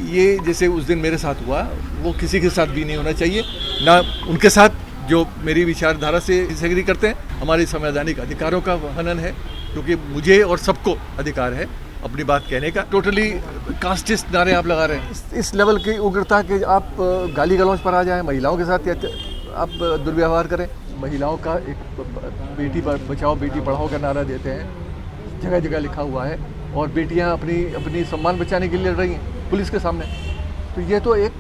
ये जैसे उस दिन मेरे साथ हुआ वो किसी के साथ भी नहीं होना चाहिए, ना उनके साथ जो मेरी विचारधारा से डिसएग्री करते हैं। हमारे संवैधानिक अधिकारों का हनन है, क्योंकि मुझे और सबको अधिकार है अपनी बात कहने का। टोटली कास्टिस्ट नारे आप लगा रहे हैं, इस लेवल की उग्रता के आप गाली गलौज पर आ जाएं, महिलाओं के साथ आप दुर्व्यवहार करें। महिलाओं का एक बेटी बचाओ बेटी पढ़ाओ का नारा देते हैं, जगह जगह लिखा हुआ है, और बेटियां अपनी सम्मान बचाने के लिए लड़ रही हैं पुलिस के सामने। तो ये तो एक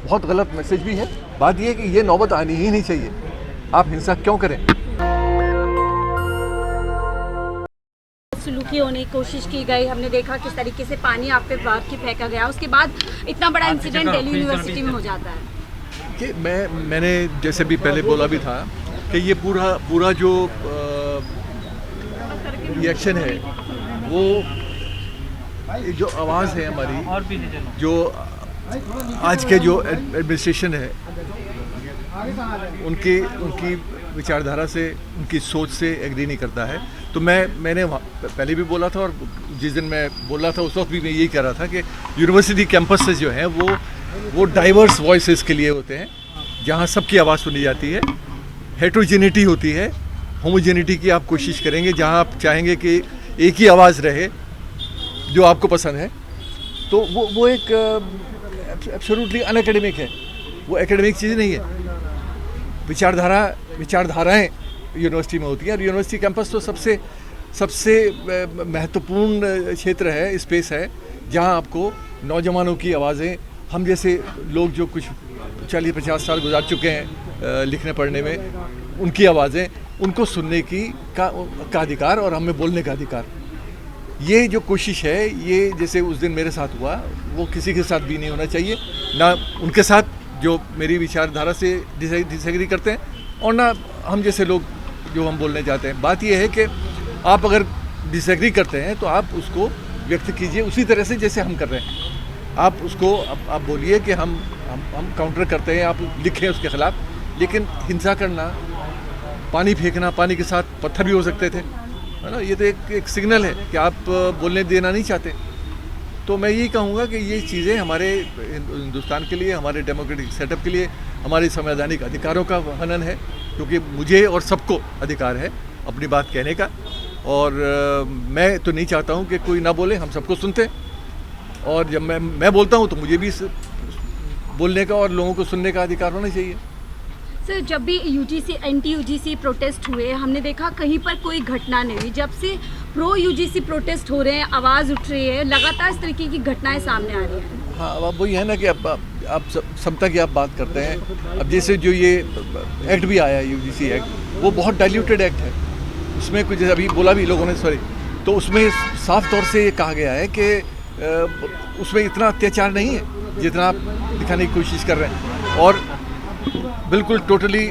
बहुत गलत मैसेज भी है। बात ये है कि ये नौबत आनी ही नहीं चाहिए। आप हिंसा क्यों करें? सलूकी होने की कोशिश की गई, हमने देखा किस तरीके से पानी आप पे बाहर की फेंका गया, उसके बाद इतना बड़ा इंसिडेंट दिल्ली यूनिवर्सिटी में हो जाता है कि मैंने जैसे भी पहले बोला भी था कि ये पूरा जो रिएक्शन है, वो जो आवाज़ है हमारी, जो आज के जो एडमिनिस्ट्रेशन है उनकी विचारधारा से, उनकी सोच से एग्री नहीं करता है। तो मैंने पहले भी बोला था, और जिस दिन मैं बोल रहा था उस वक्त भी मैं यही कह रहा था कि यूनिवर्सिटी कैंपसेस जो हैं वो डाइवर्स वॉइसेस के लिए होते हैं, जहाँ सबकी आवाज़ सुनी जाती है। हेट्रोजेनिटी होती है, होमोजेनिटी की आप कोशिश करेंगे, जहाँ आप चाहेंगे कि एक ही आवाज़ रहे जो आपको पसंद है। तो वो एक एब्सोल्युटली अनएकेडमिक है, वो एकेडमिक चीज़ नहीं है। विचारधाराएं यूनिवर्सिटी में होती हैं, और यूनिवर्सिटी कैंपस तो सबसे महत्वपूर्ण क्षेत्र है, स्पेस है, जहां आपको नौजवानों की आवाज़ें, हम जैसे लोग जो कुछ 40-50 साल गुजार चुके हैं लिखने पढ़ने में, उनकी आवाज़ें, उनको सुनने का अधिकार और हमें बोलने का अधिकार। ये जो कोशिश है, ये जैसे उस दिन मेरे साथ हुआ वो किसी के साथ भी नहीं होना चाहिए, ना उनके साथ जो मेरी विचारधारा से डिसएग्री करते हैं, और ना हम जैसे लोग जो हम बोलने जाते हैं। बात यह है कि आप अगर डिसएग्री करते हैं तो आप उसको व्यक्त कीजिए उसी तरह से जैसे हम कर रहे हैं। आप उसको आप बोलिए कि हम काउंटर करते हैं, आप लिखें उसके ख़िलाफ़। लेकिन हिंसा करना, पानी फेंकना, पानी के साथ पत्थर भी हो सकते थे, है ना, ये तो एक सिग्नल है कि आप बोलने देना नहीं चाहते। तो मैं यही कहूँगा कि ये चीज़ें हमारे हिंदुस्तान के लिए, हमारे डेमोक्रेटिक सेटअप के लिए, हमारे संवैधानिक अधिकारों का हनन है, क्योंकि मुझे और सबको अधिकार है अपनी बात कहने का। और मैं तो नहीं चाहता हूँ कि कोई ना बोले, हम सबको सुनते हैं, और जब मैं बोलता हूँ तो मुझे भी बोलने का और लोगों को सुनने का अधिकार होना चाहिए। सर, जब भी यूजीसी एंटी यूजीसी प्रोटेस्ट हुए, हमने देखा कहीं पर कोई घटना नहीं हुई। जब से प्रो यूजीसी प्रोटेस्ट हो रहे हैं, आवाज़ उठ रही है, लगातार इस तरीके की घटनाएं सामने आ रही हैं। हाँ, अब वही है ना कि आप समता की आप बात करते हैं। अब जैसे जो ये एक्ट भी आया है, यूजीसी एक्ट, वो बहुत डाइल्यूटेड एक्ट है। उसमें कुछ अभी बोला भी लोगों ने, तो उसमें साफ तौर से ये कहा गया है कि उसमें इतना अत्याचार नहीं है जितना आप दिखाने की कोशिश कर रहे हैं, और बिल्कुल टोटली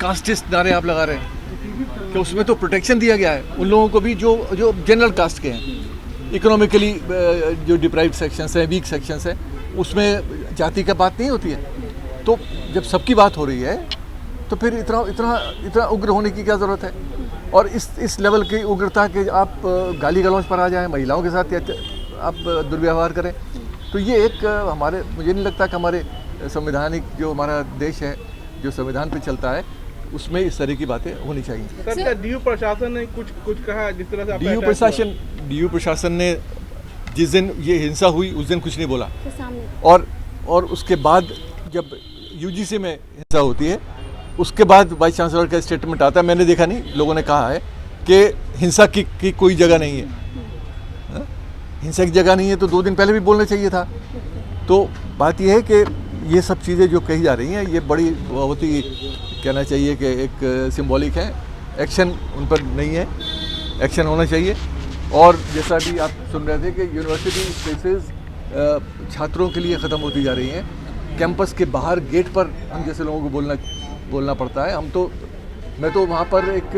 कास्टिस्ट नारे आप लगा रहे हैं कि उसमें तो प्रोटेक्शन दिया गया है उन लोगों को भी जो जनरल कास्ट के हैं, इकोनॉमिकली जो डिप्राइव्ड सेक्शंस हैं, वीक सेक्शंस हैं, उसमें जाति का बात नहीं होती है। तो जब सबकी बात हो रही है तो फिर इतना उग्र होने की क्या ज़रूरत है? और इस लेवल की उग्रता के आप गाली गलौज पर आ जाएं, महिलाओं के साथ आप दुर्व्यवहार करें, तो ये मुझे नहीं लगता कि हमारे संवैधानिक जो हमारा देश है, जो संविधान पे चलता है, उसमें इस तरह की बातें होनी चाहिए। सर, डीयू प्रशासन ने कुछ कहा जिस तरह से डीयू प्रशासन ने जिस दिन ये हिंसा हुई उस दिन कुछ नहीं बोला, और उसके बाद जब यूजीसी में हिंसा होती है उसके बाद वाइस चांसलर का स्टेटमेंट आता है। मैंने देखा नहीं, लोगों ने कहा है कि हिंसा की कोई जगह नहीं है। हिंसा की जगह नहीं है तो 2 दिन पहले भी बोलना चाहिए था। तो बात यह है कि ये सब चीज़ें जो कही जा रही हैं, ये बड़ी बहुत ही कहना चाहिए कि एक सिंबॉलिक है। एक्शन उन पर नहीं है, एक्शन होना चाहिए। और जैसा भी आप सुन रहे थे कि यूनिवर्सिटी स्पेसेस छात्रों के लिए ख़त्म होती जा रही हैं। कैंपस के बाहर गेट पर हम जैसे लोगों को बोलना पड़ता है। मैं तो वहाँ पर एक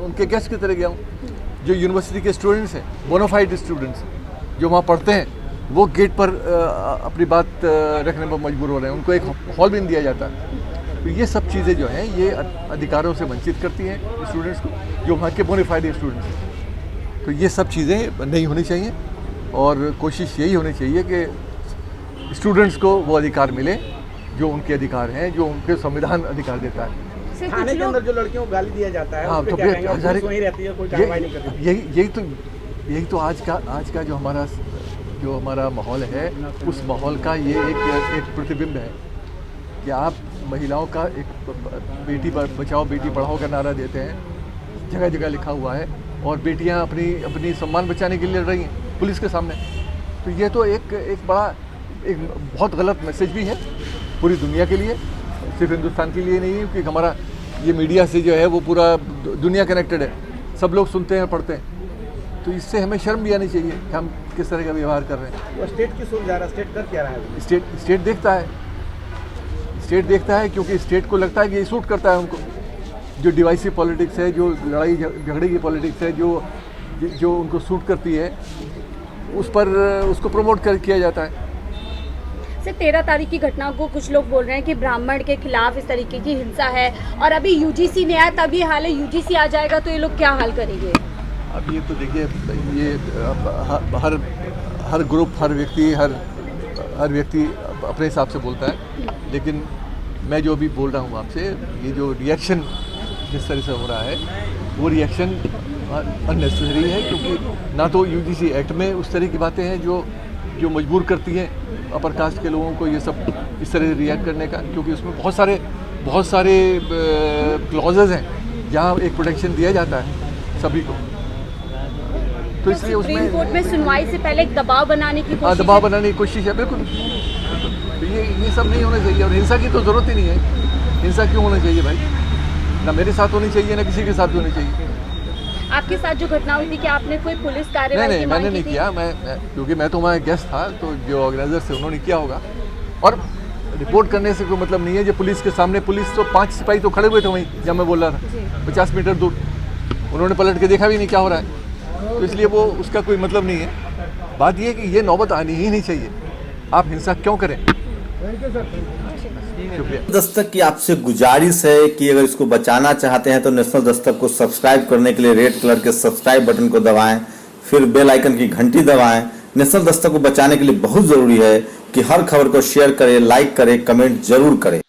उनके गेस्ट की तरह गया हूँ। जो यूनिवर्सिटी के स्टूडेंट्स हैं, बोनाफाइड स्टूडेंट्स जो वहाँ पढ़ते हैं, वो गेट पर अपनी बात रखने पर मजबूर हो रहे हैं। उनको एक हॉल भी नहीं दिया जाता। तो ये सब चीज़ें जो हैं, ये अधिकारों से वंचित करती हैं स्टूडेंट्स को, जो वहाँ के बोनाफाइड स्टूडेंट्स हैं। तो ये सब चीज़ें नहीं होनी चाहिए। और कोशिश यही होनी चाहिए कि स्टूडेंट्स को वो अधिकार मिले जो उनके अधिकार हैं, जो उनके संविधान अधिकार देता है। सर, थाने कुछ के लोग अंदर जो लड़कियों को गाली दिया जाता है हाँ, उस पे तो क्या फिर कहेंगे? और हजारे- पुलिस वहीं रहती है, कोई कार्रवाई नहीं करती। यही तो आज का जो हमारा माहौल है, उस माहौल का ये एक प्रतिबिंब है कि आप महिलाओं का एक बेटी बचाओ बेटी पढ़ाओ का नारा देते हैं, जगह जगह लिखा हुआ है, और बेटियां अपनी सम्मान बचाने के लिए लड़ रही हैं पुलिस के सामने। तो ये तो एक बहुत गलत मैसेज भी है पूरी दुनिया के लिए, सिर्फ हिंदुस्तान के लिए नहीं है, क्योंकि हमारा ये मीडिया से जो है वो पूरा दुनिया कनेक्टेड है, सब लोग सुनते हैं पढ़ते हैं। तो इससे हमें शर्म भी आनी चाहिए कि हम किस तरह का व्यवहार कर रहे हैं। वो स्टेट की सुन जा रहा है, स्टेट कर क्या रहा है? स्टेट देखता है क्योंकि स्टेट को लगता है कि ये सूट करता है उनको। जो डिवाइसिव पॉलिटिक्स है, जो लड़ाई झगड़े की पॉलिटिक्स है, जो उनको सूट करती है, उस पर उसको प्रमोट किया जाता है। सर, 13 तारीख की घटना को कुछ लोग बोल रहे हैं कि ब्राह्मण के खिलाफ इस तरीके की हिंसा है, और अभी यूजीसी ने आया तभी हाल है, यूजीसी आ जाएगा तो ये लोग क्या हाल करेंगे? अब ये तो देखिए, ये हर ग्रुप, हर व्यक्ति अपने हिसाब से बोलता है, लेकिन मैं जो अभी बोल रहा हूँ आपसे, ये जो रिएक्शन जिस तरह से हो रहा है, वो रिएक्शन अननेसेसरी है, क्योंकि ना तो यूजीसी एक्ट में उस तरह की बातें हैं जो मजबूर करती हैं अपर कास्ट के लोगों को ये सब इस तरह से रिएक्ट करने का, क्योंकि उसमें बहुत सारे क्लॉजेज हैं जहाँ एक प्रोटेक्शन दिया जाता है सभी को। तो इसलिए सुप्रीम उसमें कोर्ट में सुनवाई से पहले एक दबाव बनाने की कोशिश दबाव बनाने की कोशिश है, बिल्कुल। तो ये सब नहीं होना चाहिए, और हिंसा की तो ज़रूरत ही नहीं है। हिंसा क्यों होना चाहिए भाई? ना मेरे साथ होनी चाहिए, ना किसी के साथ होनी चाहिए। आपके साथ जो घटना हुई थी, क्या आपने कोई पुलिस कार्रवाई नहीं, की मांग मैंने की नहीं थी? किया, क्योंकि मैं तो वहाँ गेस्ट था, तो जो ऑर्गेनाइजर थे उन्होंने किया होगा। और रिपोर्ट करने से कोई मतलब नहीं है। जो पुलिस के सामने, पुलिस तो 5 सिपाही तो खड़े हुए थे वहीं जब मैं बोल रहा था, 50 मीटर दूर, उन्होंने पलट के देखा भी नहीं क्या हो रहा है। तो इसलिए वो उसका कोई मतलब नहीं है। बात ये है कि ये नौबत आनी ही नहीं चाहिए। आप हिंसा क्यों करें? शुक्रिया। दस्तक की आपसे गुजारिश है कि अगर इसको बचाना चाहते हैं तो नेशनल दस्तक को सब्सक्राइब करने के लिए रेड कलर के सब्सक्राइब बटन को दबाएं, फिर बेल आइकन की घंटी दबाएं। नेशनल दस्तक को बचाने के लिए बहुत जरूरी है कि हर खबर को शेयर करें, लाइक करें, कमेंट जरूर करें।